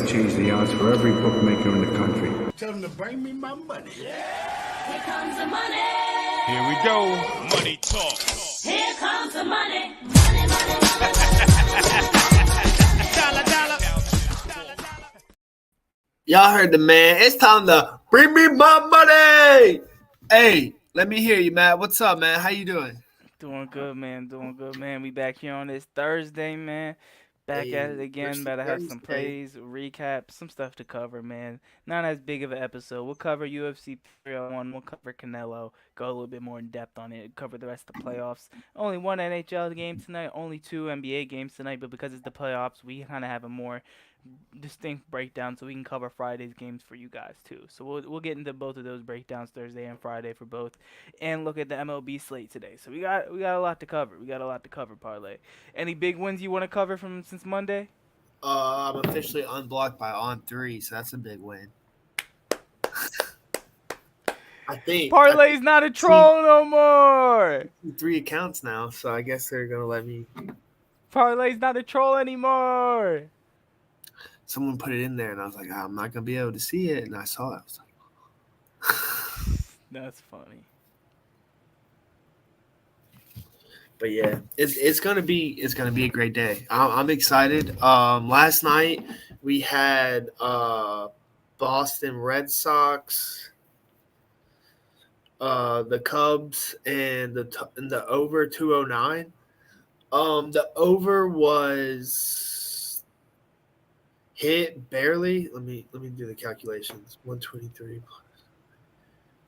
change the odds for every bookmaker in the country. Tell them to bring me my money. Here comes the money. Here we go. Money talk. Here comes the money. Money, money, money. Dollar, dollar. Y'all heard the man. It's time to bring me my money. Hey, let me hear you, Matt. What's up, man? How you doing? Doing good, man. Doing good, man. We back here on this Thursday, man. Back at it again. About to have some plays, recap, some stuff to cover, man. Not as big of an episode. We'll cover UFC 301. We'll cover Canelo. Go a little bit more in depth on it. Cover the rest of the playoffs. Only one NHL game tonight. Only two NBA games tonight. But because it's the playoffs, we kind of have a more distinct breakdown, so we can cover Friday's games for you guys too. So we'll get into both of those breakdowns Thursday and Friday for both, and look at the MLB slate today. So we got a lot to cover. We got a lot to cover, Parlay. Any big wins you want to cover from since Monday? I'm officially unblocked by On3, so that's a big win. I think Parlay's not a troll no more. 3 accounts now, so I guess they're gonna let me. Parlay's not a troll anymore. Someone put it in there, and I was like, I'm not gonna be able to see it, and I saw it. I was like, That's funny. but yeah, it's gonna be a great day. I'm excited. Last night we had Boston Red Sox, the Cubs, and the over 209. The over was hit barely. Let me do the calculations. 123.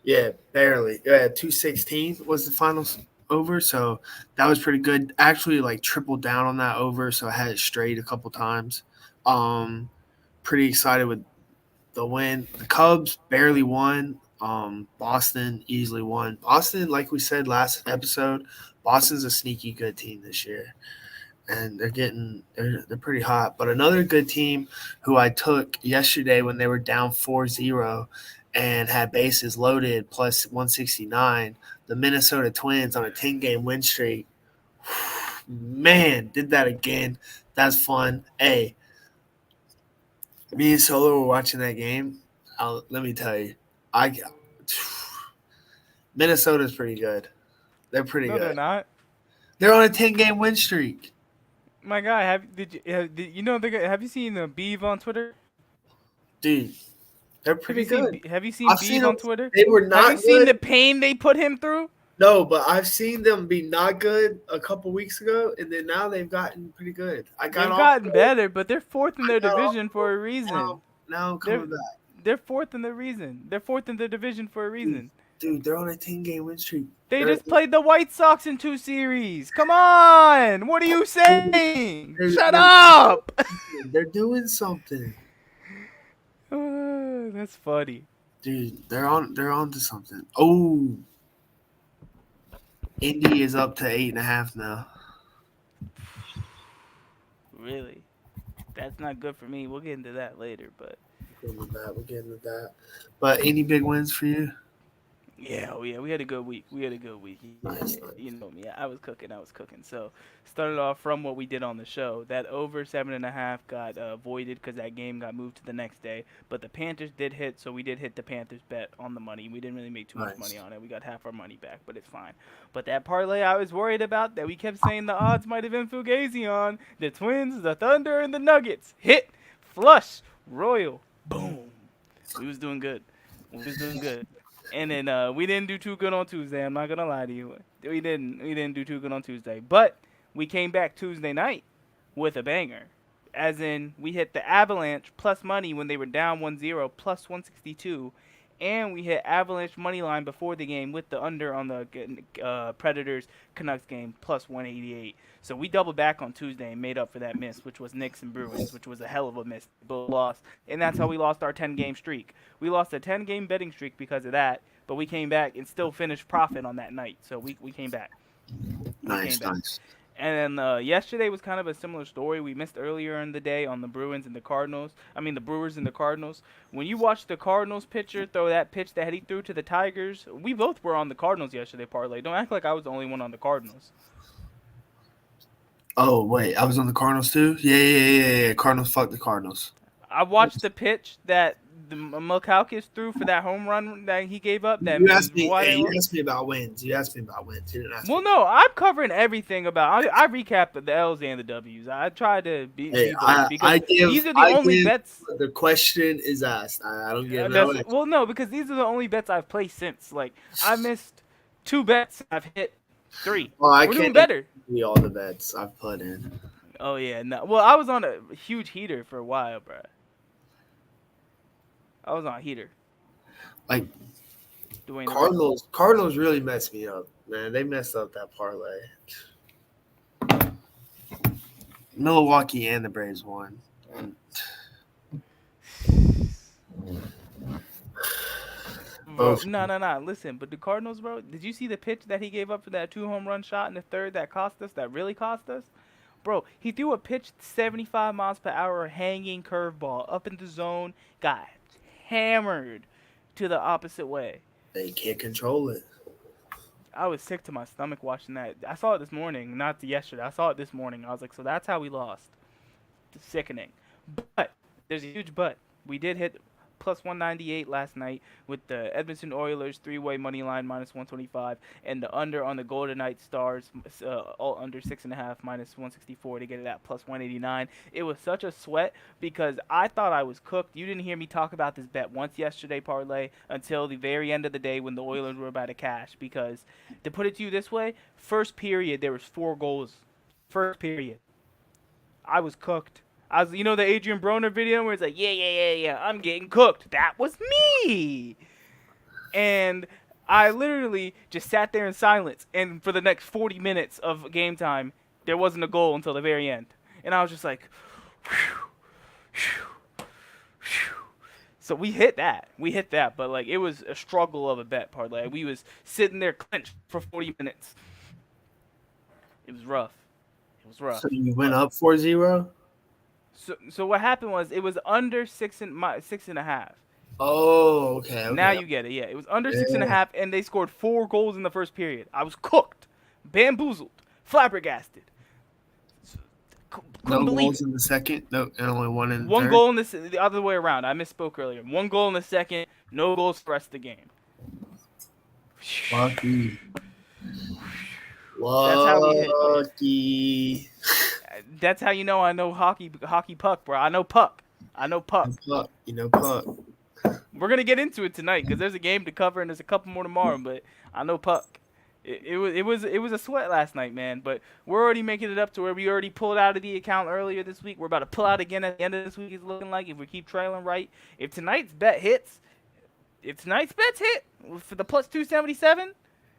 Yeah, barely. 216 was the final over, so that was pretty good. Actually, like tripled down on that over, so I had it straight a couple times. Pretty excited with the win. The Cubs barely won. Boston easily won. Boston, like we said last episode, Boston's a sneaky good team this year. And they're pretty hot. But another good team who I took yesterday when they were down 4-0 and had bases loaded plus 169, the Minnesota Twins on a 10-game win streak. Man, did that again. That's fun. Hey, me and Solo were watching that game. Let me tell you, Minnesota's pretty good. They're pretty good. No, they're not. They're on a 10-game win streak. My guy, have you seen Beeve on Twitter? Dude, they're pretty good. Have you seen I've Beeve seen on them. Twitter? They were not Have you seen good. the pain they put him through? No, but I've seen them be not good a couple weeks ago, and then now they've gotten pretty good. They've gotten better, but they're fourth in their division for a reason. Now I'm coming back. They're fourth in the reason. They're fourth in their division for a reason. Dude, they're on a 10-game win streak. They just played the White Sox in 2 series. Come on! What are you saying? Shut up! They're doing something. That's funny. Dude, they're on to something. Oh, Indy is up to 8.5 now. Really? That's not good for me. We'll get into that later, but We'll get into that. But any big wins for you? yeah, we had a good week. Nice. You know me. I was cooking. So started off from what we did on the show. That over 7.5 got voided because that game got moved to the next day. But the Panthers did hit, so we did hit the Panthers bet on the money. We didn't really make too much money on it. We got half our money back, but it's fine. But that parlay I was worried about, that we kept saying the odds might have been fugazi on, the Twins, the Thunder, and the Nuggets hit, flush, royal, boom. We was doing good. And then we didn't do too good on Tuesday. I'm not gonna lie to you. We didn't do too good on Tuesday. But we came back Tuesday night with a banger. As in, we hit the Avalanche plus money when they were down 1-0 plus 162. And we hit Avalanche money line before the game with the under on the Predators Canucks game plus 188. So we doubled back on Tuesday and made up for that miss, which was Knicks and Bruins, which was a hell of a miss. Both lost, and that's how we lost our 10-game streak. We lost a 10-game betting streak because of that, but we came back and still finished profit on that night. So we came back. Nice. And then yesterday was kind of a similar story. We missed earlier in the day on the Brewers and the Cardinals. When you watch the Cardinals pitcher throw that pitch that he threw to the Tigers, we both were on the Cardinals yesterday, Parlay. Don't act like I was the only one on the Cardinals. Oh, wait. I was on the Cardinals too? Yeah. Cardinals, fuck the Cardinals. I watched the pitch that the Moustakas threw for that home run that he gave up. That You is asked me. why Hey, they you lost. asked me about wins. You asked me about wins. You didn't ask Well, me. no, I'm covering everything about. I recap the L's and the W's. I try to Hey, be both because I give. these are the I only give. bets. The question is asked. I don't give no. That's Answer. well, no, because these are the only bets I've placed since. Like I missed 2 bets, I've hit 3. Well, I We're doing can't better. see all the bets I've put in. Oh yeah, no. Well, I was on a huge heater for a while, bro. I was on a heater. Like Dwayne the Rock. Cardinals really messed me up, man. They messed up that parlay. Milwaukee and the Braves won. Bro, Both. no. Listen, but the Cardinals, bro. Did you see the pitch that he gave up for that 2 home run shot in the third that cost us? That really cost us, bro. He threw a pitch 75 miles per hour hanging curveball up in the zone, got hammered to the opposite way. They can't control it. I was sick to my stomach watching that. I saw it this morning, not yesterday. I saw it this morning. I was like, so that's how we lost. It's sickening. But there's a huge but. We did hit plus 198 last night with the Edmonton Oilers 3-way money line minus 125 and the under on the Golden Knights Stars all under 6.5 minus 164 to get it at plus 189. It was such a sweat because I thought I was cooked. You didn't hear me talk about this bet once yesterday, parlay, until the very end of the day when the Oilers were about to cash. Because to put it to you this way, first period there was 4 goals. First period, I was cooked. I was, the Adrian Broner video where it's like, yeah, I'm getting cooked. That was me. And I literally just sat there in silence. And for the next 40 minutes of game time, there wasn't a goal until the very end. And I was just like, whew, whew, whew. So we hit that. But, like, it was a struggle of a bet, parlay. We was sitting there clenched for 40 minutes. It was rough. So you went up 4-0? So what happened was it was under 6.5. Oh, okay. Now you get it. Yeah, it was under 6.5, and they scored 4 goals in the first period. I was cooked, bamboozled, flabbergasted. No Couldn't believe goals it. in the second. No, and only one in the One third? goal in the other way around. I misspoke earlier. 1 goal in the second, no goals for the rest of the game. Lucky. That's how we hit. Lucky. That's how you know I know hockey puck, bro. I know puck. Puck. You know puck. We're gonna get into it tonight because there's a game to cover and there's a couple more tomorrow. But I know puck. It was a sweat last night, man. But we're already making it up to where we already pulled out of the account earlier this week. We're about to pull out again at the end of this week. It's looking like if we keep trailing right. If tonight's bets hit for the plus 277,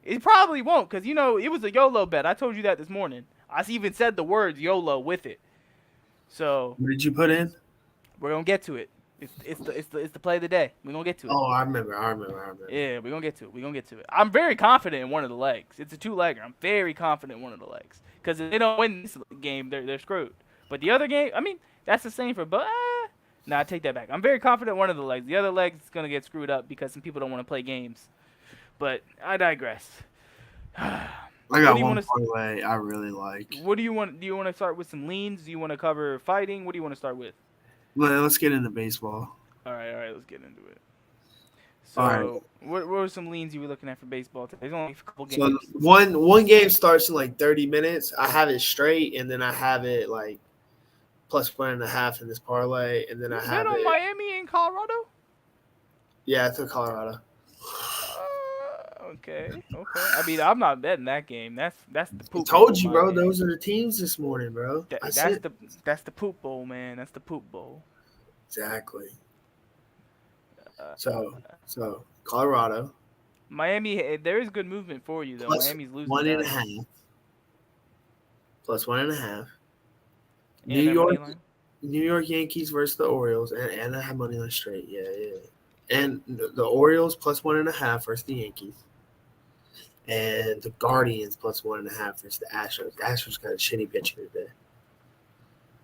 it probably won't because it was a YOLO bet. I told you that this morning. I even said the words YOLO with it. So What did you put in? we're gonna get to it. It's the play of the day. We're gonna get to it. Oh, I remember. Yeah, we're gonna get to it. I'm very confident in one of the legs. It's a 2-legger. I'm very confident in one of the legs. Because if they don't win this game, they're screwed. But the other game, I mean, that's the same for I take that back. I'm very confident in one of the legs. The other leg's is gonna get screwed up because some people don't want to play games. But I digress. I got one parlay I really like. What do you want? Do you want to start with some leans? Do you want to cover fighting? What do you want to start with? Let's get into baseball. All right, let's get into it. So, All right. what were some leans you were looking at for baseball today? There's only a couple games. So one game starts in like 30 minutes. I have it straight, and then I have it like plus 1.5 in this parlay, and then I have on it. Miami and Colorado? Yeah, I took Colorado. Okay. I mean, I'm not betting that game. That's the poop. I told you, bowl, bro. Miami. Those are the teams this morning, bro. That's the poop bowl, man. That's the poop bowl. Exactly. So Colorado. Miami, there is good movement for you though. Plus Miami's losing 1.5. Plus 1.5. And New York Yankees versus the Orioles, and I have money on straight. Yeah. And the Orioles plus 1.5 versus the Yankees. And the Guardians plus 1.5 versus the Astros. The Astros got a shitty pitching today.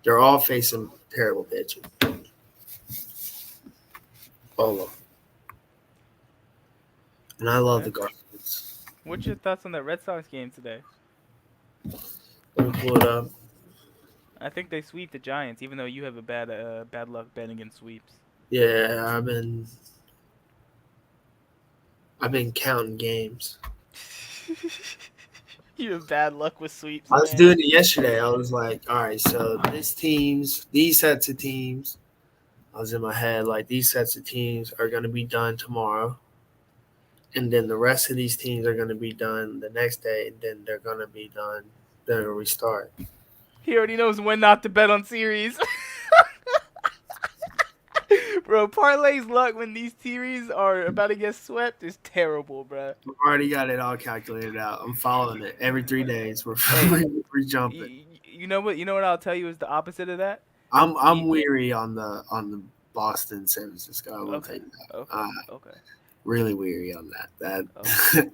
They're all facing terrible pitching. All and I love the Guardians. What's your thoughts on that Red Sox game today? Let me pull it up. I I think they sweep the Giants, even though you have a bad luck betting against sweeps. Yeah, I've been counting games. You have bad luck with sweeps, I was man. doing it yesterday. I was like, all right, so these sets of teams. I was in my head like these sets of teams are going to be done tomorrow, and then the rest of these teams are going to be done the next day, and then they're going to be done. Then it'll restart. He already knows when not to bet on series. Bro, Parlay's luck when these series are about to get swept is terrible, bro. I've already got it all calculated out. I'm following it every 3 days. Hey, We're jumping. You know what? You know what I'll tell you is the opposite of that. I'm weary on the Boston San Francisco. I will tell Okay, you that. okay, okay, Really weary on that. okay.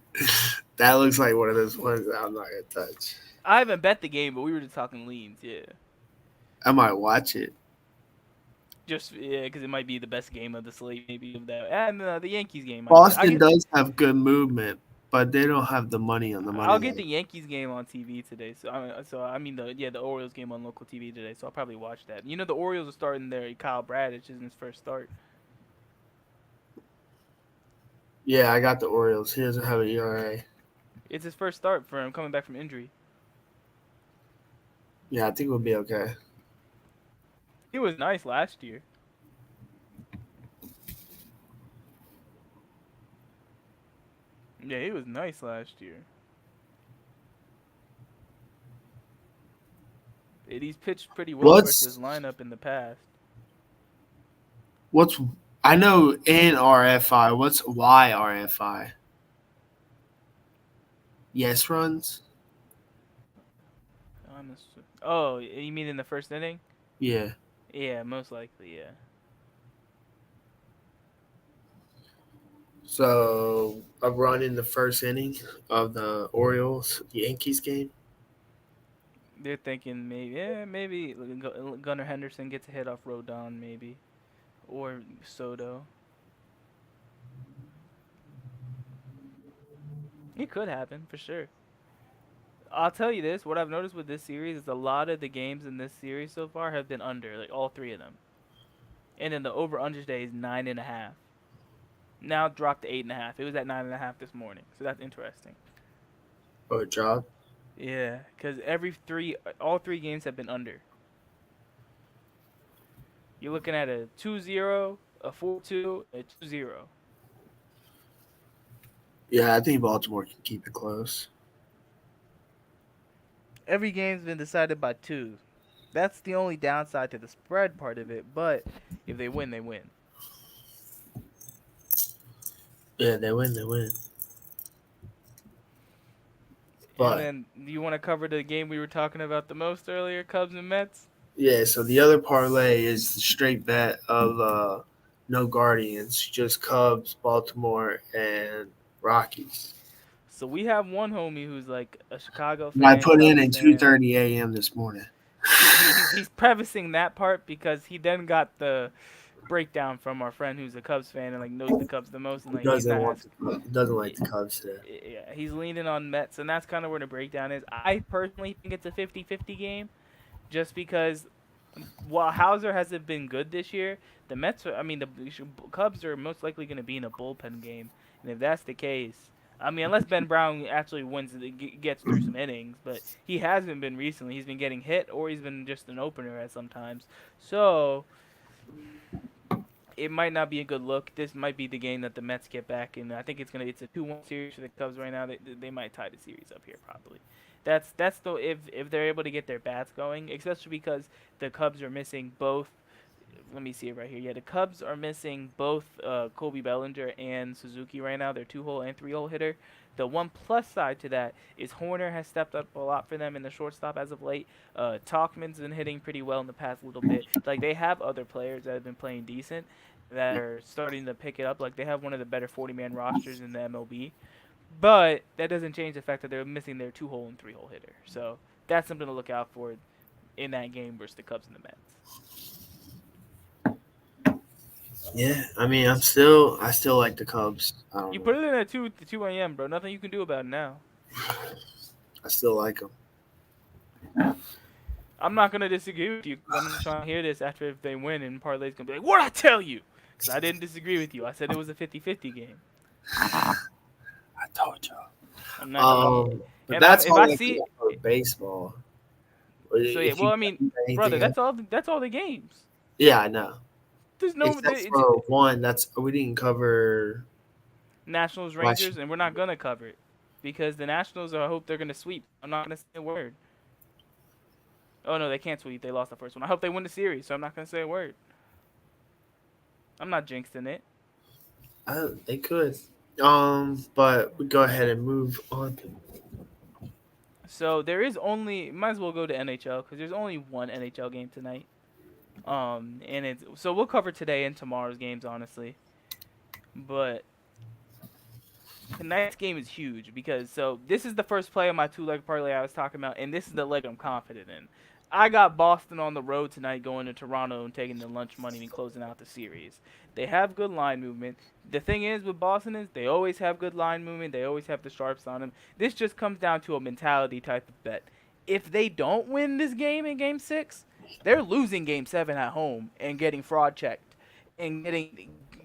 That looks like one of those ones that I'm not gonna touch. I haven't bet the game, but we were just talking leans. Yeah, I might watch it. just yeah, because it might be the best game of the slate, maybe of that, and the Yankees game. Boston does have good movement, but they don't have the money on the money. I'll get the Yankees game on TV today. So I mean the Orioles game on local TV today. So I'll probably watch that. You know the Orioles are starting their Kyle Bradish is in his first start. Yeah, I got the Orioles. He doesn't have an ERA. It's his first start for him coming back from injury. Yeah, I think we'll be okay. He was nice last year. Yeah, he was nice last year. He's pitched pretty well versus his lineup in the past. I know NRFI. What's YRFI? Yes runs? Oh, you mean in the first inning? Yeah. Yeah, most likely, yeah. So a run in the first inning of the Orioles Yankees game. They're thinking maybe Gunnar Henderson gets a hit off Rodon, maybe, or Soto. It could happen for sure. I'll tell you this: what I've noticed with this series is a lot of the games in this series so far have been under, like all three of them. And then the over/under today is 9.5. Now it dropped to 8.5. It was at 9.5 this morning, so that's interesting. Oh, it dropped? Yeah, because all three games have been under. You're looking at a 2-0, a 4-2, a 2-0. Yeah, I think Baltimore can keep it close. Every game's been decided by 2. That's the only downside to the spread part of it, but if they win, they win. Yeah, they win. But, and then, do you want to cover the game we were talking about the most earlier, Cubs and Mets? yeah, so the other parlay is the straight bet of no Guardians, just Cubs, Baltimore, and Rockies. So we have one homie who's like a Chicago fan. I put in at 2:30 a.m. this morning. He's prefacing that part because he then got the breakdown from our friend who's a Cubs fan and like knows the Cubs the most. And like Doesn't like the Cubs today. Yeah, he's leaning on Mets, and that's kind of where the breakdown is. I personally think it's a 50-50 game, just because while Hauser hasn't been good this year, the Cubs are most likely going to be in a bullpen game, and if that's the case, I mean, unless Ben Brown actually gets through some innings, but he hasn't been recently. He's been getting hit, or he's been just an opener at sometimes. So it might not be a good look. This might be the game that the Mets get back, and I think it's a 2-1 series for the Cubs right now. They might tie the series up here probably. That's if they're able to get their bats going, especially because the Cubs are missing both. Let me see it right here. Yeah, the Cubs are missing both Kobe Bellinger and Suzuki right now. They're 2-hole and 3-hole hitter. The one plus side to that is Horner has stepped up a lot for them in the shortstop as of late. Talkman's been hitting pretty well in the past little bit. Like, they have other players that have been playing decent that are starting to pick it up. Like, they have one of the better 40-man rosters in the MLB. But that doesn't change the fact that they're missing their 2-hole and 3-hole hitter. So that's something to look out for in that game versus the Cubs and the Mets. Yeah, I mean, I still like the Cubs. You put it in at 2 a.m., bro. Nothing you can do about it now. I still like them. I'm not gonna disagree with you because I'm just trying to hear this after if they win and Parlay's gonna be like, "What'd I tell you?" Because I didn't disagree with you. I said it was a 50-50 game. I told you. I'm not. But And I'm that's if all I they see. can for baseball. So yeah, If well you I mean, do brother, anything else, that's all the games. yeah, I know. There's no Except it's for one, that's we didn't cover Nationals last Rangers, and we're not gonna cover it because the Nationals. I hope they're gonna sweep. I'm not gonna say a word. Oh no, they can't sweep. They lost the first one. I hope they win the series, so I'm not gonna say a word. I'm not jinxing it. They could. But we go ahead and move on. So there is only might as well go to NHL because there's only one NHL game tonight. And it's so we'll cover today and tomorrow's games honestly, but tonight's game is huge because so this is the first play of my two-leg parlay I was talking about, and this is the leg I'm confident in. I got Boston on the road tonight, going to Toronto and taking the lunch money and closing out the series. They have good line movement. The thing is with Boston is they always have good line movement. They always have the sharps on them. This just comes down to a mentality type of bet. If they don't win this game in Game 6, they're losing Game 7 at home and getting fraud checked and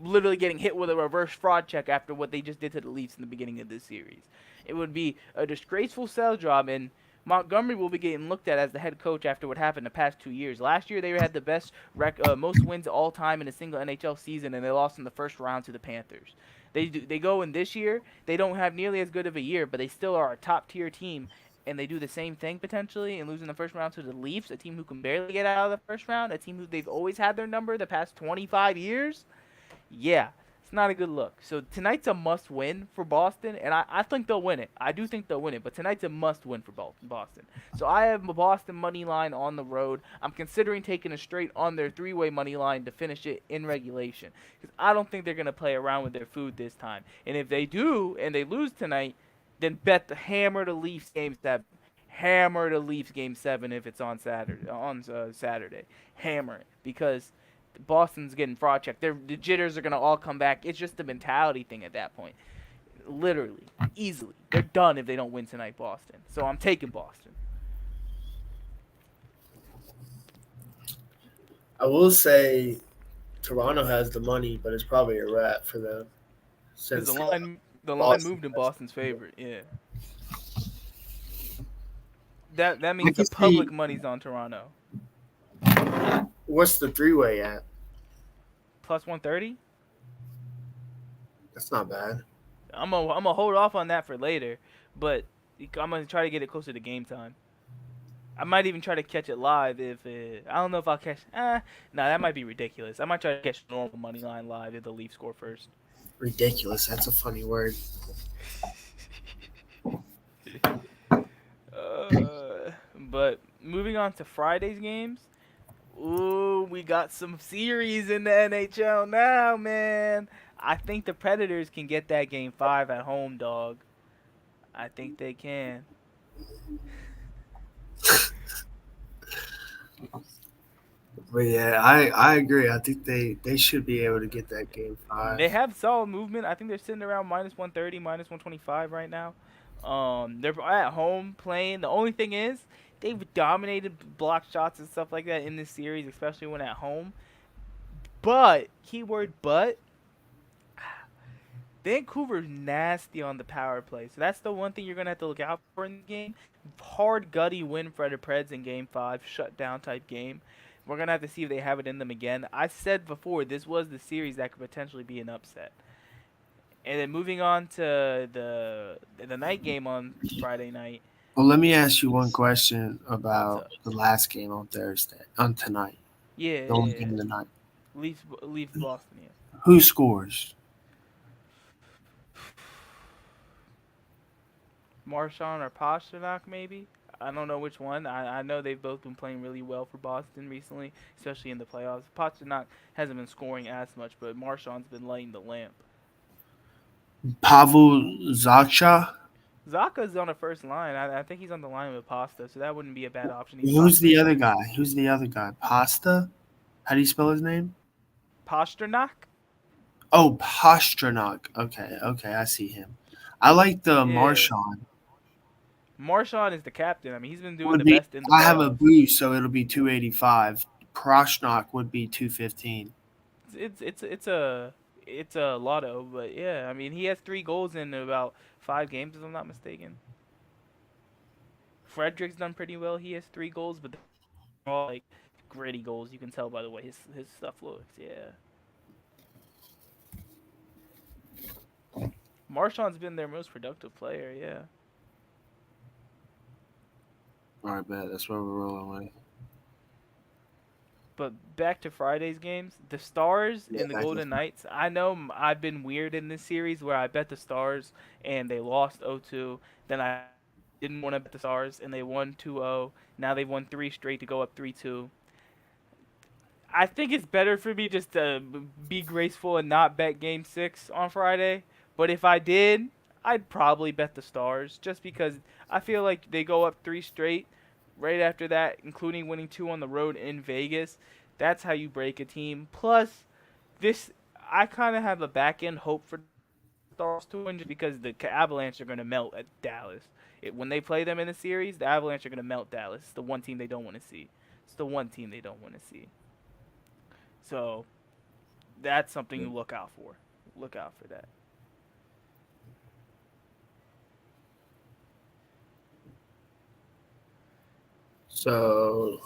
literally getting hit with a reverse fraud check after what they just did to the Leafs in the beginning of this series. It would be a disgraceful sell job, and Montgomery will be getting looked at as the head coach after what happened the past 2 years. Last year, they had the best most wins all time in a single NHL season, and they lost in the first round to the Panthers. They go in this year, they don't have nearly as good of a year, but they still are a top tier team, and they do the same thing potentially and lose in the first round to the Leafs, a team who can barely get out of the first round, a team who they've always had their number the past 25 years. Yeah, it's not a good look. So tonight's a must win for Boston, and I think they'll win it. I do think they'll win it, but tonight's a must win for Boston. So I have a Boston money line on the road. I'm considering taking a straight on their three-way money line to finish it in regulation because I don't think they're going to play around with their food this time. And if they do and they lose tonight, then bet the hammer the Leafs game 7. Hammer the Leafs game 7 if it's on Saturday. Hammer it because Boston's getting fraud checked. The jitters are gonna all come back. It's just a mentality thing at that point. Literally, easily, they're done if they don't win tonight, Boston. So I'm taking Boston. I will say Toronto has the money, but it's probably a wrap for them. Because Since the line Boston moved in has- Boston's favor. Yeah. That I means can the public see- money's on Toronto. What's the three-way at? Plus 130. That's not bad. I'm gonna hold off on that for later, but I'm gonna try to get it closer to game time. I might even try to catch it live if I don't know if I'll catch. That might be ridiculous. I might try to catch normal money line live if the Leafs score first. Ridiculous. That's a funny word. But moving on to Friday's games. Ooh, we got some series in the NHL now, man. I think the Predators can get that game 5 at home, dog. I think they can. But yeah, I agree. I think they should be able to get that game 5. They have solid movement. I think they're sitting around minus 130, minus 125 right now. They're at home playing. The only thing is, they've dominated block shots and stuff like that in this series, especially when at home. But, keyword but, Vancouver's nasty on the power play. So that's the one thing you're going to have to look out for in the game. Hard, gutty win for the Preds in Game 5, shutdown type game. We're going to have to see if they have it in them again. I said before, this was the series that could potentially be an upset. And then moving on to the night game on Friday night. Well, let me ask you one question about the last game on tonight. Yeah, The only game tonight. Leafs Boston, yeah. Who scores? Marchand or Pasternak, maybe. I don't know which one. I know they've both been playing really well for Boston recently, especially in the playoffs. Pasternak hasn't been scoring as much, but Marchand's been lighting the lamp. Pavel Zacha? Zaka's on the first line. I think he's on the line with Pasta, so that wouldn't be a bad option. Who's the other guy? Pasta? How do you spell his name? Pasternak? Oh, Pasternak. Okay, I see him. I like the Yeah. Marchand. Marshawn is the captain. I mean, he's been doing Would the be best in the I have a playoffs. boost, so it'll be 285. Proshnock would be 215. It's a lotto, but yeah, I mean, he has 3 goals in about 5 games, if I'm not mistaken. Frederick's done pretty well. He has 3 goals, but they're all like gritty goals. You can tell by the way his stuff looks. Yeah, Marshawn's been their most productive player. Yeah. All right, bet that's what we're rolling with. But back to Friday's games, the Stars Yeah, and the back to Golden Knights. I know I've been weird in this series where I bet the Stars and they lost 0-2. Then I didn't want to bet the Stars and they won 2-0. Now they've won 3 straight to go up 3-2. I think it's better for me just to be graceful and not bet Game 6 on Friday. But if I did, I'd probably bet the Stars just because I feel like they go up 3 straight right after that, including winning 2 on the road in Vegas. That's how you break a team. Plus, this I kind of have a back end hope for the Stars to win just because the Avalanche are going to melt at Dallas. When they play them in a series, the Avalanche are going to melt Dallas. It's the one team they don't want to see. It's the one team they don't want to see. So that's something you look out for. Look out for that. So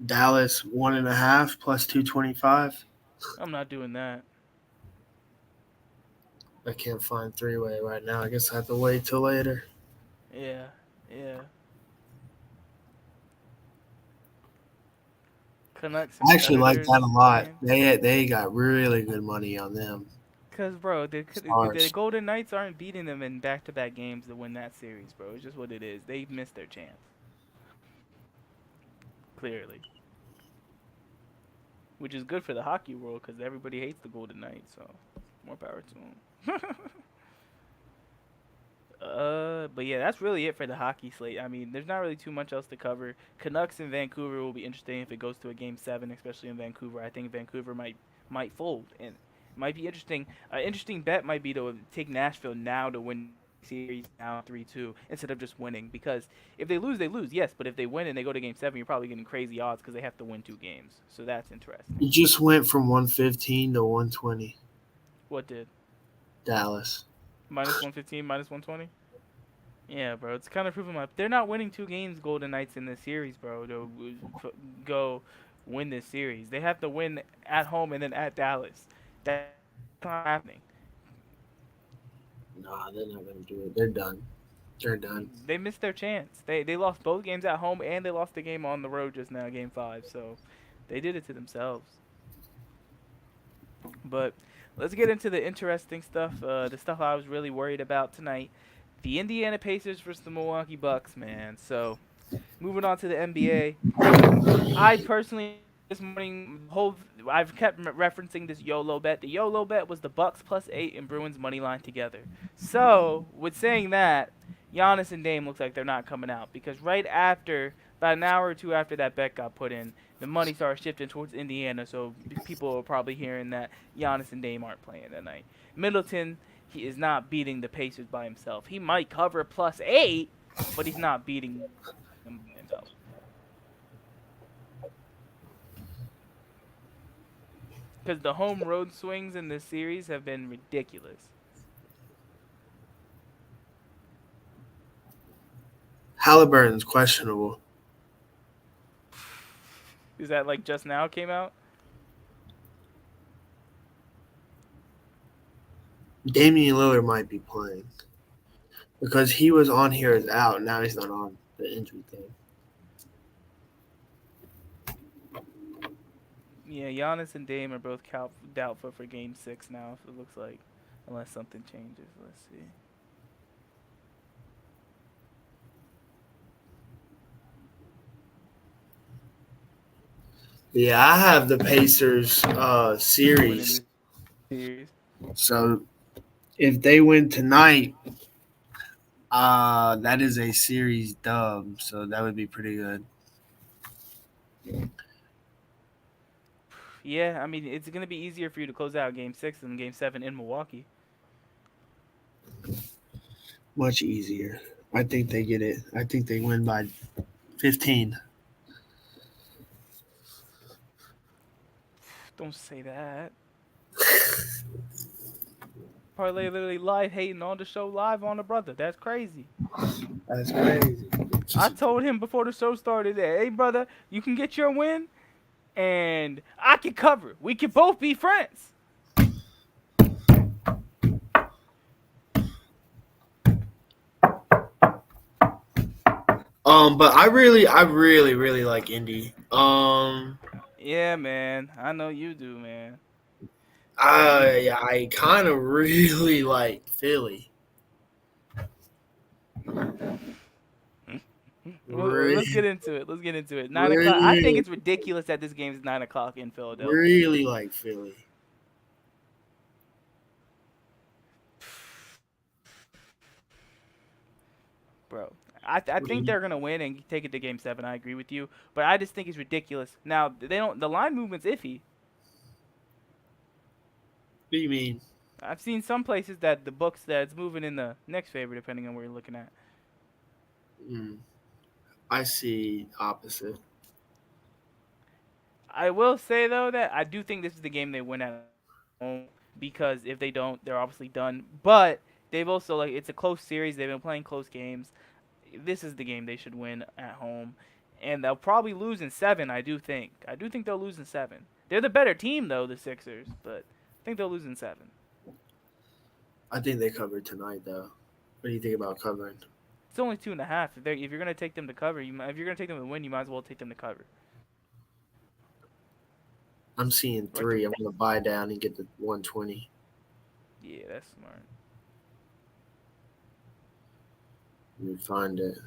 Dallas 1.5 plus 225. I'm not doing that. I can't find 3-way right now. I guess I have to wait till later. Yeah, yeah. Canucks and I actually like Senators that a lot. game. They got really good money on them. Cause bro, the Stars. Golden Knights aren't beating them in back-to-back games to win that series, bro. It's just what it is. They missed their chance. Clearly, which is good for the hockey world because everybody hates the Golden Knights. So more power to them. But yeah, that's really it for the hockey slate. I mean, there's not really too much else to cover. Canucks in Vancouver will be interesting if it goes to a game 7, especially in Vancouver. I think Vancouver might fold, and it might be interesting. An interesting bet might be to take Nashville now to win series now 3-2 instead of just winning because if they lose, they lose. Yes, but if they win and they go to game 7, you're probably getting crazy odds because they have to win 2 games. So that's interesting. It just went from 115 to 120. What did? Dallas. Minus 115, minus 120? Yeah, bro. It's kind of proving my. They're not winning 2 games, Golden Knights, in this series, bro. To go win this series, they have to win at home and then at Dallas. That's not happening. Nah, they're not gonna do it. They're done. They're done. They missed their chance. They lost both games at home and they lost the game on the road just now, game 5. So they did it to themselves. But let's get into the interesting stuff. The stuff I was really worried about tonight. The Indiana Pacers versus the Milwaukee Bucks, man. So moving on to the NBA. I personally this morning I've kept referencing this YOLO bet. The YOLO bet was the Bucks +8 and Bruins money line together. So with saying that, Giannis and Dame looks like they're not coming out because right after, about an hour or two after that bet got put in, the money started shifting towards Indiana. So people are probably hearing that Giannis and Dame aren't playing tonight. Middleton, he is not beating the Pacers by himself. He might cover +8, but he's not beating them by himself. Because the home road swings in this series have been ridiculous. Halliburton's questionable. Is that like just now came out? Damian Lillard might be playing because he was on here as out. Now he's not on the injury thing. Yeah, Giannis and Dame are both doubtful for Game 6 now, if it looks like. Unless something changes. Let's see. Yeah, I have the Pacers Winning series. the series. So if they win tonight, that is a series dub. So that would be pretty good. Yeah, I mean, it's going to be easier for you to close out Game 6 than Game 7 in Milwaukee. Much easier. I think they get it. I think they win by 15. Don't say that. Parlay literally live hating on the show live on the brother. That's crazy. That's crazy. I told him before the show started that, hey brother, you can get your win, and I can cover. We can both be friends. But I really like Indy. Yeah, man. I know you do, man. I kind of really like Philly. Let's get into it. Let's get into it. 9 o'clock. I think Really, it's ridiculous that this game is 9 o'clock in Philadelphia. really like Philly. Bro. I think they're gonna win and take it to Game 7. I agree with you, but I just think it's ridiculous. Now they don't. The line movement's iffy. What do you mean? I've seen some places that the books that it's moving in the next favor, depending on where you're looking at. I see opposite. I will say though that I do think this is the game they win at home, because if they don't, they're obviously done. But they've also, like, it's a close series. They've been playing close games. This is the game they should win at home, and they'll probably lose in 7. I do think they'll lose in 7. They're the better team though, the Sixers, but I think they'll lose in 7. I think they covered tonight, though. What do you think about covering? It's only 2.5. If you're gonna take them to cover, if you're gonna take them to win, you might as well take them to cover. I'm seeing 3. I'm gonna buy down and get the 120. Yeah, that's smart. Let me find it.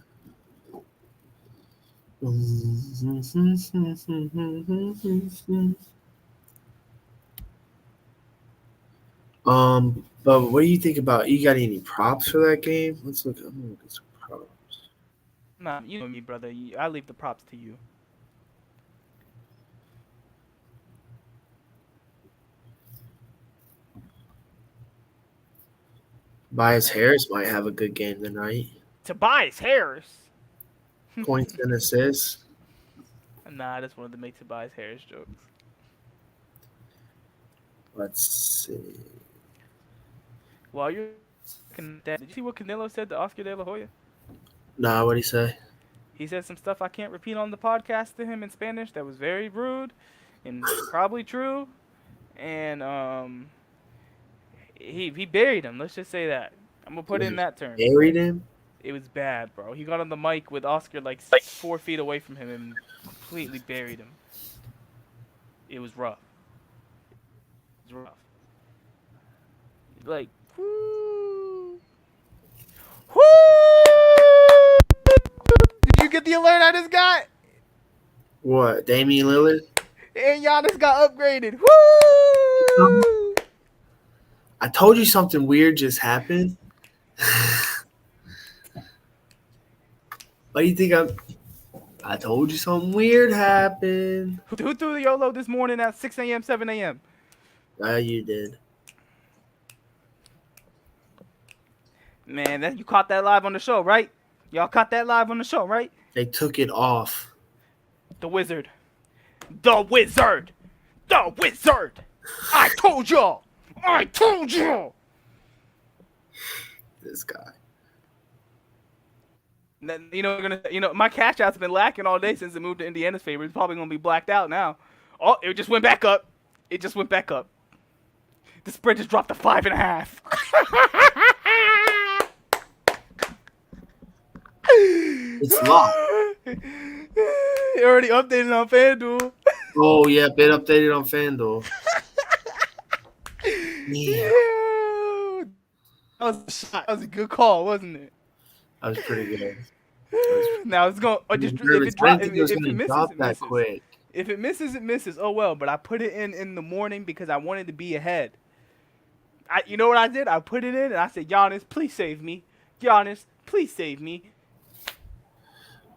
But what do you think about? You got any props for that game? Let's look. I'm gonna look at some props. Nah, you know me, brother. I leave the props to you. Tobias Harris might have a good game tonight. Tobias Harris. Points and assists. Nah, I just wanted to make Tobias Harris jokes. Let's see. While you're looking at that, did you see what Canelo said to Oscar De La Hoya? Nah, what'd he say? He said some stuff I can't repeat on the podcast to him in Spanish that was very rude and probably true. And he buried him. Let's just say that. I'm gonna put it in that term. Buried him? It was bad, bro. He got on the mic with Oscar like 4 feet away from him and completely buried him. It was rough. It was rough. Like, whoo. Whoo! Did you get the alert I just got? What? Damian Lillard? And Giannis got upgraded. Woo! I told you something weird just happened. What do you think I told you something weird happened. Who threw the YOLO this morning at 6 a.m., 7 a.m.? You did. Man, you caught that live on the show, right? Y'all caught that live on the show, right? They took it off. The Wizard. The Wizard! The Wizard! I told y'all! I told you! This guy. My cash out's been lacking all day since it moved to Indiana's favor. It's probably gonna be blacked out now. Oh, it just went back up. It just went back up. The spread just dropped to 5.5. It's locked. It already updated on FanDuel. Oh yeah, been updated on FanDuel. Yeah, That was a shot. That was a good call, wasn't it? that was pretty good. Now it's going. I Just didn't if think it it was if it gonna misses, drop it that misses. quick. If it misses, it misses. Oh well. But I put it in the morning because I wanted to be ahead. You know what I did? I put it in and I said, Giannis, please save me. Giannis, please save me.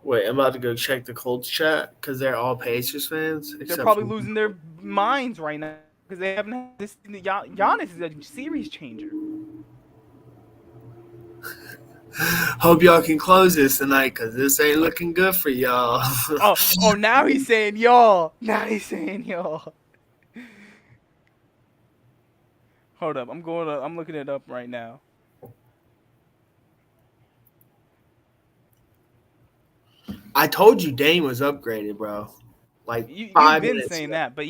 Wait, I'm about to go check the Colts chat because they're all Pacers fans. They're probably losing their minds right now because they haven't had this. Giannis is a series changer. Hope y'all can close this tonight, cause this ain't looking good for y'all. Oh, now he's saying y'all. Now he's saying y'all. Hold up, I'm looking it up right now. I told you Dame was upgraded, bro. Like You've 5 been minutes saying ago. that, but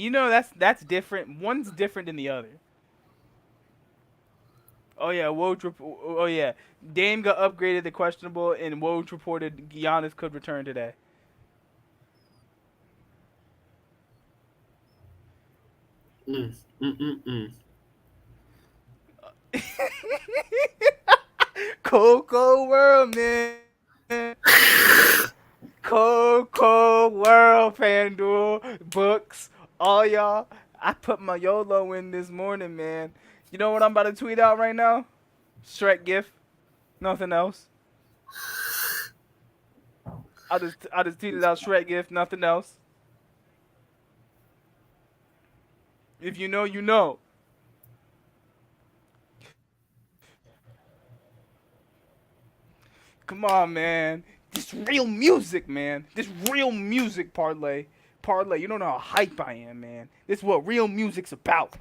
that's different. One's different than the other. Oh yeah, oh yeah, Dame got upgraded to questionable, and Woj reported Giannis could return today. Mm. Coco World, man. Coco World, FanDuel, books, all y'all. I put my YOLO in this morning, man. You know what I'm about to tweet out right now? Shrek gift, nothing else. I just tweeted out Shrek gift, nothing else. If you know, you know. Come on, man. This real music, man. This real music, parlay. Parlay, you don't know how hype I am, man. This is what real music's about.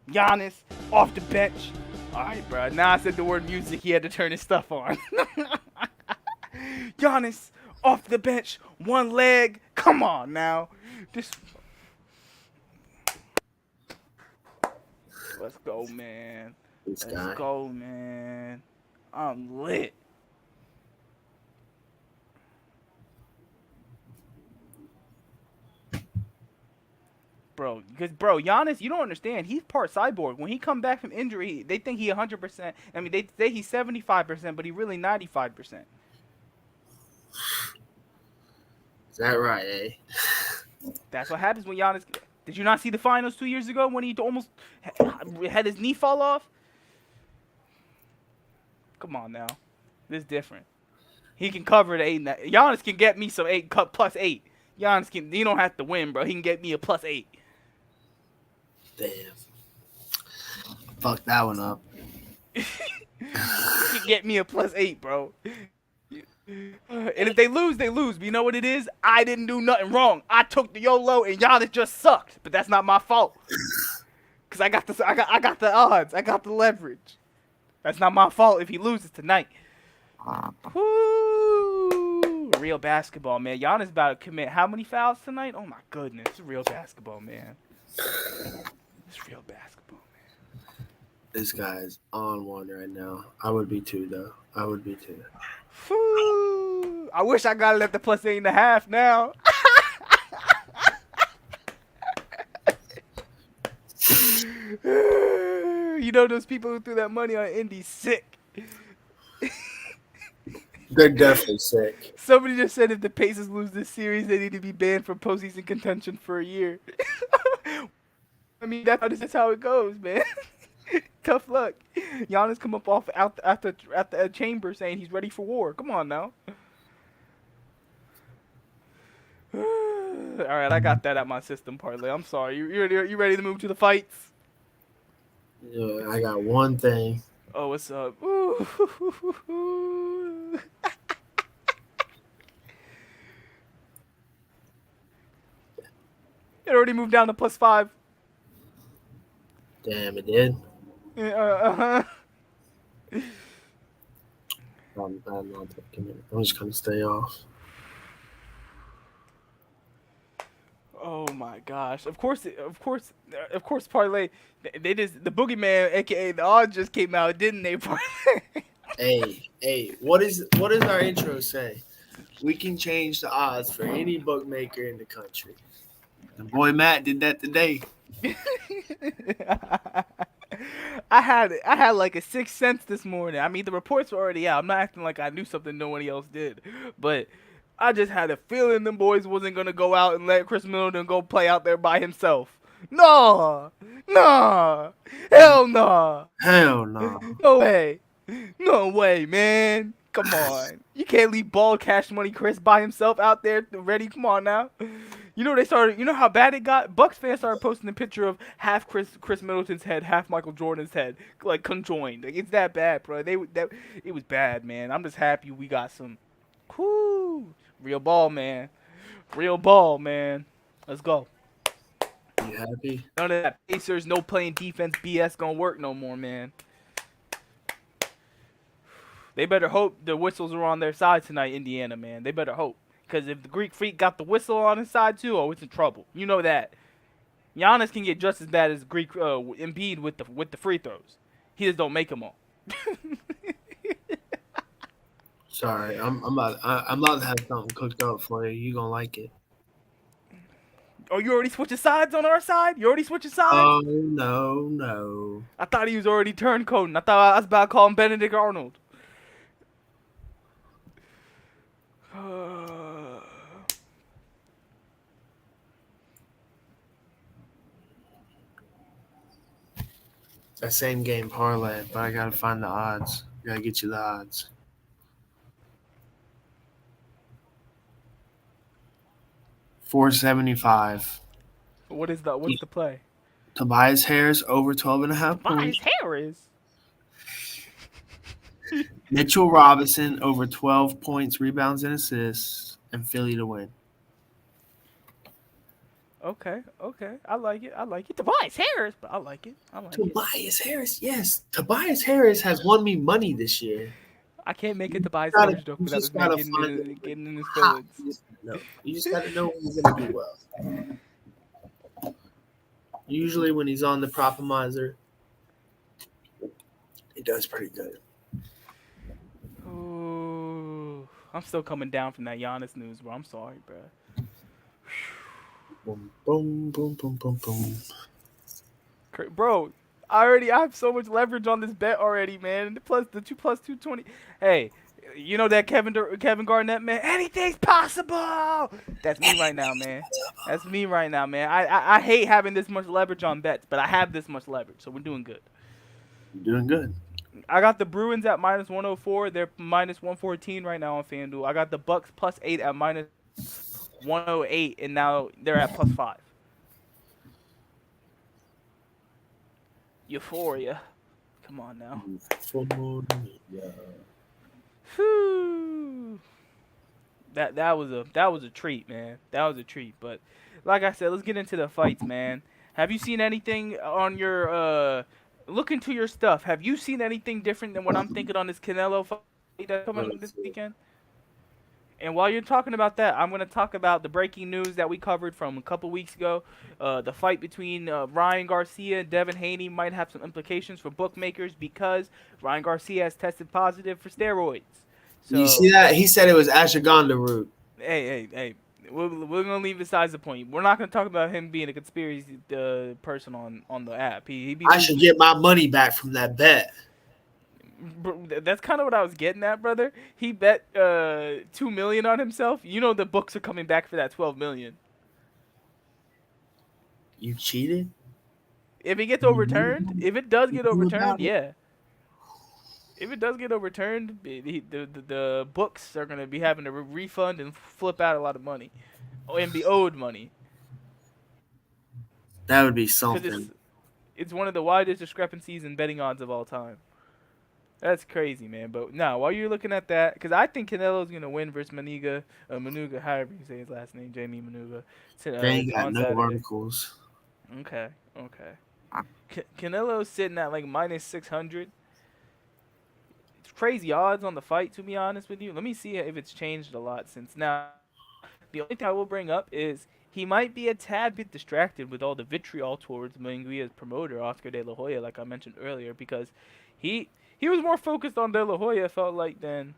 Giannis off the bench. All right, bro. Now I said the word music, he had to turn his stuff on. Giannis off the bench, one leg. Come on now. This. Let's go, man. This Let's guy. go, man. I'm lit. Bro, Giannis, you don't understand. He's part cyborg. When he come back from injury, they think he 100%. I mean, they say he's 75%, but he really 95%. Is that right, eh? That's what happens when Giannis. Did you not see the finals 2 years ago when he almost had his knee fall off? Come on now, this is different. He can cover the 8. Giannis can get me some 8 plus 8. Giannis can. You don't have to win, bro. He can get me a plus 8. Damn. Fuck that one up. He can get me a plus 8, bro. And if they lose, they lose. But you know what it is? I didn't do nothing wrong. I took the YOLO and Giannis just sucked. But that's not my fault. Cause I got the odds. I got the leverage. That's not my fault if he loses tonight. Woo! Real basketball, man. Giannis about to commit how many fouls tonight? Oh my goodness. It's real basketball, man. It's real basketball, man. This guy's on one right now. I would be too, though. I would be too. Woo! I wish I got it at the plus 8.5 now. You know those people who threw that money on Indy sick. They're definitely sick. Somebody just said if the Pacers lose this series, they need to be banned from postseason contention for a year. I mean, that's how it goes, man. Tough luck. Giannis come up off at the chamber saying he's ready for war. Come on now. All right, I got that out my system, parlay. I'm sorry. You ready to move to the fights? Yeah, I got one thing. Oh, what's up? Ooh. It already moved down to plus 5. Damn, it did. Uh-huh. I'm not taking it. I'm just gonna stay off. Oh my gosh! Of course, parlay. They just the boogeyman, aka the odds, just came out, didn't they? Hey, what is our intro say? We can change the odds for any bookmaker in the country. The boy Matt did that today. I had like a 6th sense this morning. I mean, the reports were already out. I'm not acting like I knew something nobody else did, but I just had a feeling them boys wasn't gonna go out and let Chris Middleton go play out there by himself. No, hell no, no way, man. Come on, you can't leave ball cash money Chris by himself out there ready. Come on now, You know they started. You know how bad it got. Bucks fans started posting a picture of half Chris Middleton's head, half Michael Jordan's head, like conjoined. Like it's that bad, bro. It was bad, man. I'm just happy we got some, whoo, real ball, man. Real ball, man. Let's go. You happy? None of that Pacers no playing defense BS gonna work no more, man. They better hope the whistles are on their side tonight, Indiana, man. They better hope. Because if the Greek Freak got the whistle on his side too, oh, it's in trouble. You know that. Giannis can get just as bad as Greek Embiid with the free throws. He just don't make them all. Sorry, I'm about to have something cooked up for you. You gonna like it? Oh, you already switching sides on our side? You already switching sides? Oh no. I thought he was already turncoating. I thought I was about to call him Benedict Arnold. That same game parlay, but I gotta find the odds. Gotta get you the odds. $4.75. What's the play? Tobias Harris over 12.5 points. Tobias Harris. Mitchell Robinson over 12 points, rebounds, and assists, and Philly to win. Okay. I like it. Tobias Harris, but I like it. Tobias Harris, yes. Tobias Harris has won me money this year. I can't make it Tobias gotta- Harris joke you without just this man gotta getting in his Ha, feelings. you just gotta know when he's gonna do well. Usually when he's on the Propomizer, he does pretty good. Ooh, I'm still coming down from that Giannis news, bro. I'm sorry, bro. Boom, boom, boom, boom, boom, boom. Bro, I have so much leverage on this bet already, man. The 2+220. Hey, you know that Kevin Garnett, man. Anything's possible. That's me right now, man. That's me right now, man. I hate having this much leverage on bets, but I have this much leverage, so we're doing good. You're doing good. I got the Bruins at -104. They're -114 right now on FanDuel. I got the Bucks +8 at -108, and now they're at +5. Euphoria. Come on now. Whew. That was a treat, man. That was a treat. But like I said, let's get into the fights, man. Have you seen anything on your look into your stuff? Have you seen anything different than what I'm thinking on this Canelo fight that's coming up this weekend? And while you're talking about that, I'm going to talk about the breaking news that we covered from a couple weeks ago. The fight between Ryan Garcia and Devin Haney might have some implications for bookmakers because Ryan Garcia has tested positive for steroids. So, you see that? He said it was ashwagandha root. Hey. We're going to leave besides the point. We're not going to talk about him being a conspiracy person on the app. I should get my money back from that bet. That's kind of what I was getting at, brother. He bet $2 million on himself. You know the books are coming back for that $12 million. You cheated? If it gets overturned, if it does get overturned, yeah. If it does get overturned, the books are gonna be having to refund and flip out a lot of money, and be owed money. That would be something. It's one of the widest discrepancies in betting odds of all time. That's crazy, man. But now, while you're looking at that, because I think Canelo's gonna win versus Manuga, however you say his last name, Jamie Manuga. They ain't got no Saturday. articles. Okay. Canelo's sitting at like -600. It's crazy odds on the fight, to be honest with you. Let me see if it's changed a lot since now. The only thing I will bring up is he might be a tad bit distracted with all the vitriol towards Munguia's promoter, Oscar De La Hoya, like I mentioned earlier, because he was more focused on De La Hoya, felt like, than...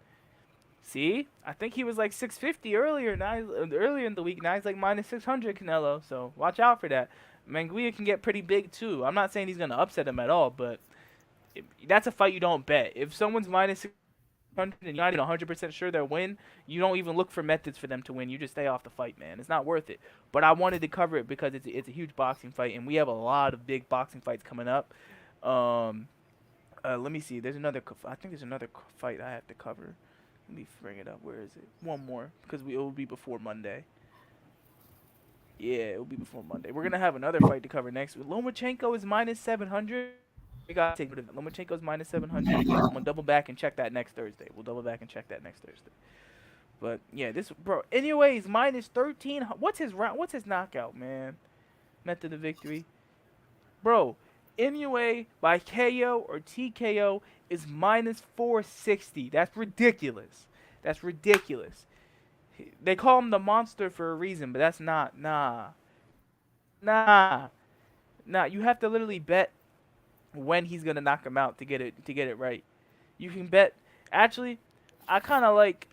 See? I think he was like 650 earlier in the week. Now he's like -600 Canelo, so watch out for that. Munguia can get pretty big, too. I'm not saying he's going to upset him at all, but that's a fight you don't bet. If someone's -600 and you're not even 100% sure they'll win, you don't even look for methods for them to win. You just stay off the fight, man. It's not worth it. But I wanted to cover it because it's a huge boxing fight, and we have a lot of big boxing fights coming up. Let me see. I think there's another fight I have to cover. Let me bring it up. Where is it? One more, because it will be before Monday. Yeah, it'll be before Monday. We're gonna have another fight to cover next week. Lomachenko is minus 700. We gotta take note of it. Lomachenko's minus 700. I'm gonna double back and check that next Thursday. We'll double back and check that next Thursday. But yeah, this bro. Anyways, minus 13. What's his round? What's his knockout, man? Method of victory, bro. Inoue by KO or TKO is minus 460. That's ridiculous. That's ridiculous. They call him the monster for a reason, but that's not. Nah. You have to literally bet when he's gonna knock him out to get it right. You can bet. Actually, I kind of like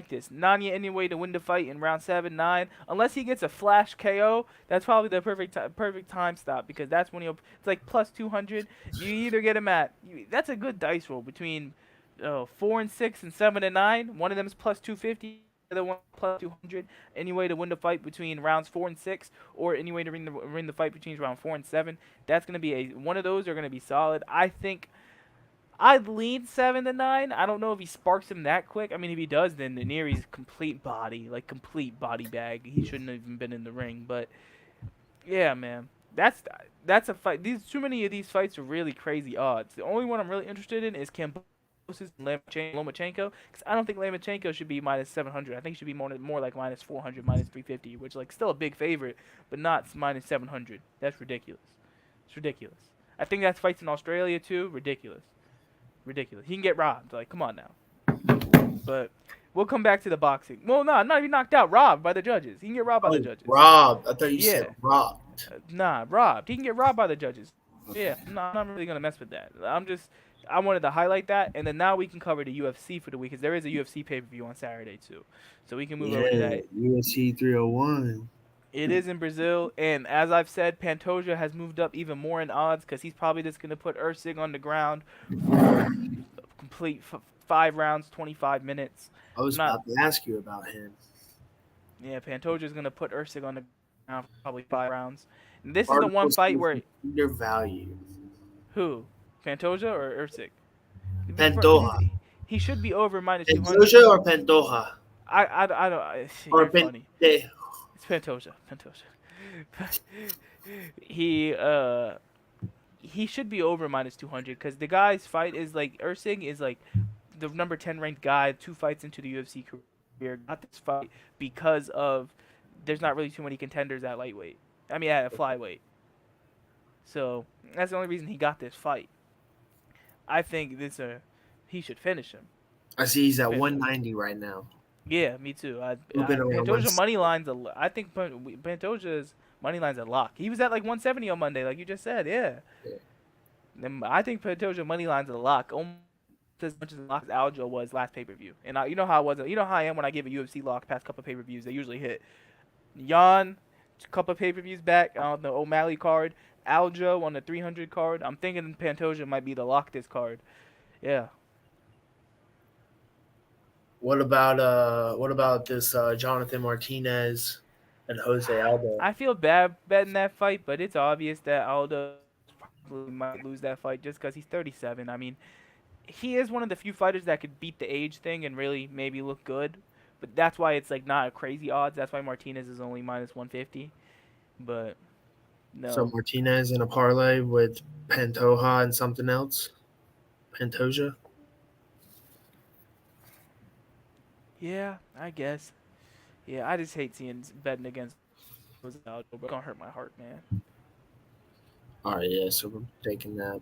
this. Nanya anyway to win the fight in round 7, 9. Unless he gets a flash KO, that's probably the perfect time stop because that's when he'll. It's like plus 200. You either get him at. That's a good dice roll between 4 and 6 and 7 and 9. One of them is plus 250. The other one plus 200. Anyway to win the fight between rounds 4 and 6, or anyway to win the fight between round 4 and 7. That's gonna be one of those are gonna be solid. I think. I'd lean 7 to 9. I don't know if he sparks him that quick. I mean, if he does, then Neri's complete body bag. He shouldn't have even been in the ring. But yeah, man, that's a fight. Too many of these fights are really crazy odds. The only one I'm really interested in is Kambosos and Lomachenko, because I don't think Lomachenko should be minus 700. I think he should be more like minus 400, minus 350, which like still a big favorite, but not minus 700. That's ridiculous. It's ridiculous. I think that fights in Australia too. Ridiculous. He can get robbed. Like, come on now. But we'll come back to the boxing. Well, no, not even knocked out. Robbed by the judges. He can get robbed by the judges. Robbed. I thought you said robbed. Robbed. He can get robbed by the judges. Yeah, I'm not really gonna mess with that. I wanted to highlight that, and then now we can cover the UFC for the week because there is a UFC pay-per-view on Saturday too, so we can move over to that. UFC 301. It is in Brazil, and as I've said, Pantoja has moved up even more in odds because he's probably just going to put Usyk on the ground for complete 5 rounds, 25 minutes. I was about to ask you about him. Yeah, Pantoja's going to put Usyk on the ground for probably 5 rounds. And this is the one fight where... Their value. Who? Pantoja or Usyk? Pantoja. He should be over minus 200. Pantoja or Pantoja? I don't... Or funny. It's Pantoja. He should be over minus 200 because the guy's fight is like Usyk is like the number 10 ranked guy, 2 fights into the UFC career. Got this fight because of there's not really too many contenders at lightweight. I mean at flyweight. So that's the only reason he got this fight. I think he should finish him. I see he's at 190 right now. Yeah, me too. Pantoja money lines. I think Pantoja's money lines are locked. He was at like 170 on Monday, like you just said. Yeah. I think Pantoja money lines are locked. Almost as much as locked as Aljo was last pay per view. And you know how I was. You know how I am when I give a UFC lock past couple pay per views. They usually hit. Jan, a couple pay per views back on the O'Malley card. Aljo on the 300 card. I'm thinking Pantoja might be the lock this card. Yeah. What about this Jonathan Martinez and Jose Aldo? I feel bad betting that fight, but it's obvious that Aldo probably might lose that fight just because he's 37. I mean, he is one of the few fighters that could beat the age thing and really maybe look good. But that's why it's like not a crazy odds. That's why Martinez is only minus 150. But no. So Martinez in a parlay with Pantoja and something else? Pantoja? Yeah, I guess. Yeah, I just hate seeing betting against Aldo. It's gonna hurt my heart, man. All right, yeah, so we're taking that.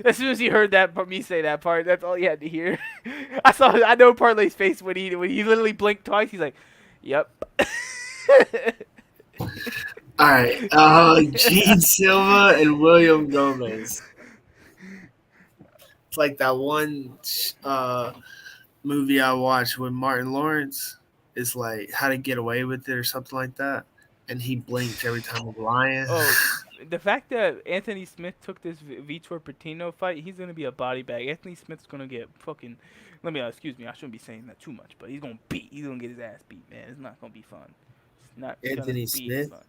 As soon as he heard me say that part, that's all he had to hear. I know Parlay's face when he literally blinked twice. He's like, "Yep." All right, Gene Silva and William Gomez. It's like that one movie I watched with Martin Lawrence. It's like How to Get Away with It or something like that, and he blinked every time I'm lying. Oh, the fact that Anthony Smith took this Vitor Patino fight, he's gonna be a body bag. Anthony Smith's gonna get fucking. Excuse me, I shouldn't be saying that too much, but he's gonna get his ass beat, man. It's not gonna be fun. It's not Anthony Smith. Fun.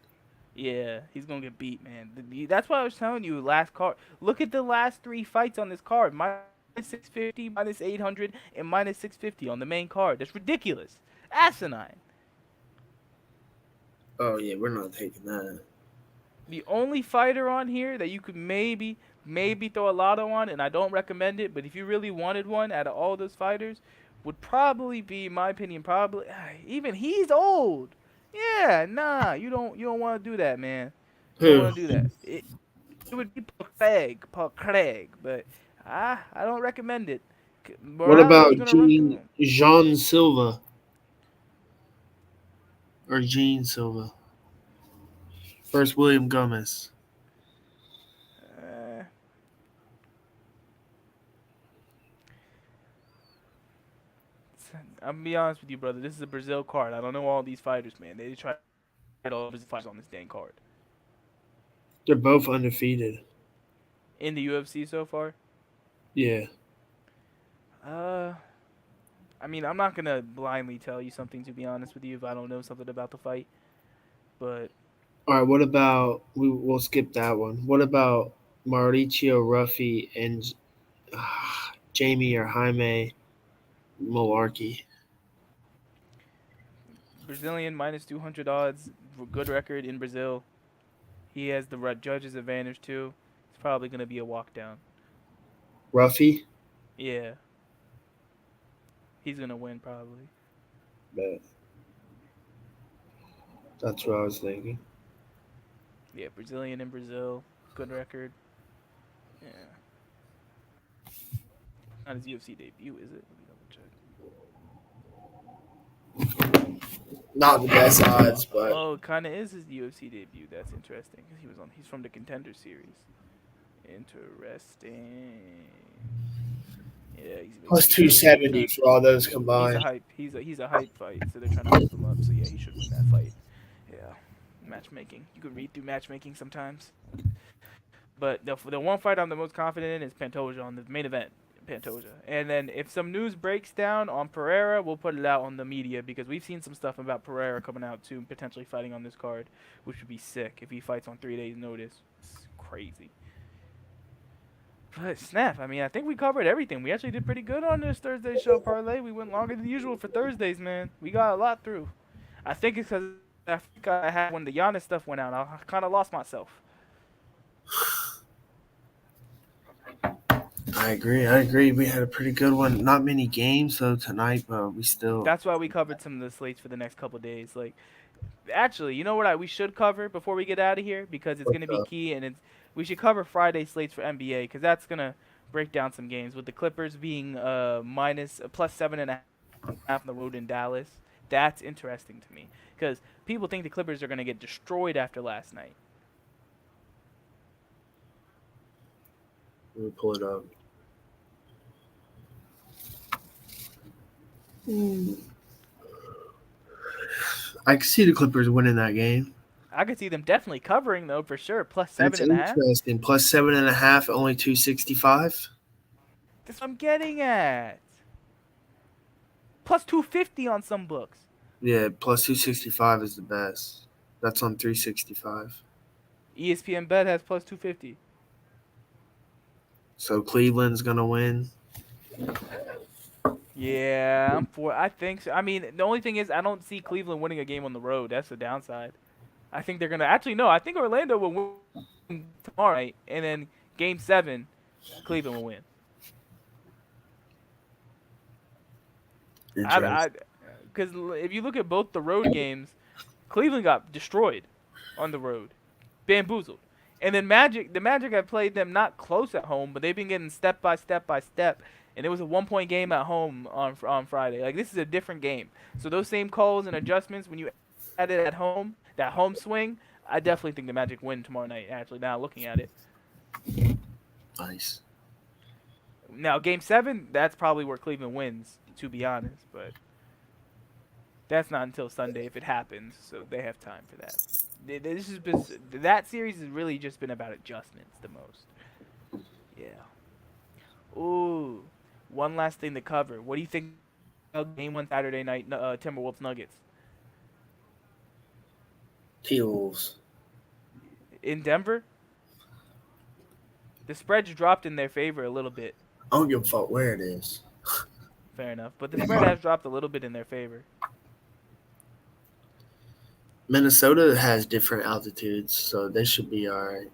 Yeah, he's gonna get beat, man. That's why I was telling you last card. Look at the last 3 fights on this card. Minus 650, minus 800, and minus 650 on the main card. That's ridiculous. Asinine. Oh yeah, we're not taking that. The only fighter on here that you could maybe throw a lotto on, and I don't recommend it, but if you really wanted one out of all those fighters, would probably be, in my opinion, probably even he's old. Yeah, nah, you don't want to do that, man. You don't Who? want to do that. It would be Paul Craig, but I don't recommend it. What Morales is about gonna run through him. Jean Silva or Gene Silva? First, William Gomez. Uh, I'm gonna be honest with you, brother. This is a Brazil card. I don't know all these fighters, man. They try all Brazil fighters on this dang card. They're both undefeated. In the UFC so far? Yeah. Uh, I mean, I'm not gonna blindly tell you something to be honest with you if I don't know something about the fight. But All right. What about we'll skip that one. What about Mauricio Ruffy and Jamie or Jaime Malarkey? Brazilian minus 200 odds, good record in Brazil. He has the judges advantage too. It's probably gonna be a walk down. Ruffy. Yeah, he's gonna win probably. But that's what I was thinking. Yeah, Brazilian in Brazil, good record. Yeah, not his UFC debut, is it? Let me double check. Not the best odds, but Oh, it kind of is his UFC debut. That's interesting. He's from the Contender Series. Interesting. Yeah, plus he's a 270 for all those he's a combined. hype. He's a hype fight. So they're trying to hype him up. So yeah, he should win that fight. Yeah, matchmaking. You can read through matchmaking sometimes. But the one fight I'm the most confident in is Pantoja on the main event. Pantoja. And then if some news breaks down on Pereira, we'll put it out on the media because we've seen some stuff about Pereira coming out too, potentially fighting on this card, which would be sick if he fights on 3 days' notice. It's crazy. But snap, I mean, I think we covered everything. We actually did pretty good on this Thursday show parlay. We went longer than usual for Thursdays, man. We got a lot through. I think it's because I think I had when the Giannis stuff went out. I kind of lost myself. I agree. We had a pretty good one. Not many games though tonight, but we still. That's why we covered some of the slates for the next couple days. Like, actually, you know what we should cover before we get out of here because it's gonna be key, and we should cover Friday slates for NBA because that's gonna break down some games with the Clippers being plus 7.5 on the road in Dallas. That's interesting to me because people think the Clippers are gonna get destroyed after last night. Let me pull it up. I can see the Clippers winning that game. I could see them definitely covering though for sure. Plus That's 7.5. interesting. Plus 7.5, only 265. That's what I'm getting at. Plus 250 on some books. Yeah, plus 265 is the best. That's on 365. ESPN Bet has plus 250. So Cleveland's gonna win. Yeah, I think so. I mean, the only thing is I don't see Cleveland winning a game on the road. That's the downside. I think they're gonna actually no. I think Orlando will win tomorrow night, and then Game 7, Cleveland will win. Because if you look at both the road games, Cleveland got destroyed on the road, bamboozled. And then the Magic have played them not close at home, but they've been getting step by step by step. And it was a 1-point game at home on Friday. Like, this is a different game. So those same calls and adjustments, when you add it at home, that home swing, I definitely think the Magic win tomorrow night, actually, now looking at it. Nice. Now, Game 7, that's probably where Cleveland wins, to be honest. But that's not until Sunday if it happens, so they have time for that. That series has really just been about adjustments the most. Yeah. Ooh. One last thing to cover. What do you think of Game 1 Saturday night, Timberwolves Nuggets? T-Wolves. In Denver? The spread's dropped in their favor a little bit. I don't give a fuck where it is. Fair enough. But the spread has dropped a little bit in their favor. Minnesota has different altitudes, so they should be all right.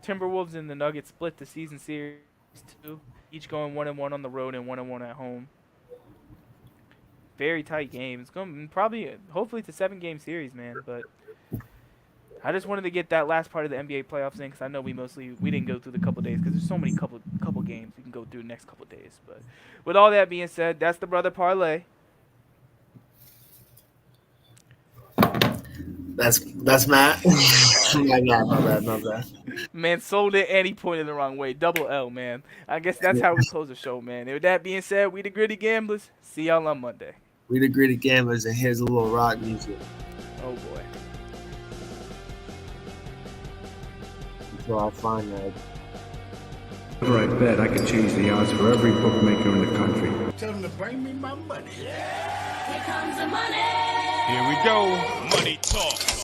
Timberwolves and the Nuggets split the season series too, each going 1-1 on the road and 1-1 at home. Very tight game. It's going to probably, hopefully, it's a 7-game series, man. But I just wanted to get that last part of the NBA playoffs in because I know we didn't go through the couple days because there's so many couple games we can go through the next couple days. But with all that being said, that's the brother parlay. That's Matt. My bad. Man sold it and he pointed the wrong way. Double L, man. I guess that's how we close the show, man. And with that being said, we the Gritty Gamblers. See y'all on Monday. We the Gritty Gamblers, and here's a little rock music. Oh boy. Until I find that. Whenever I bet, I could change the odds for every bookmaker in the country. Tell them to bring me my money. Here comes the money. Here we go. Money talk.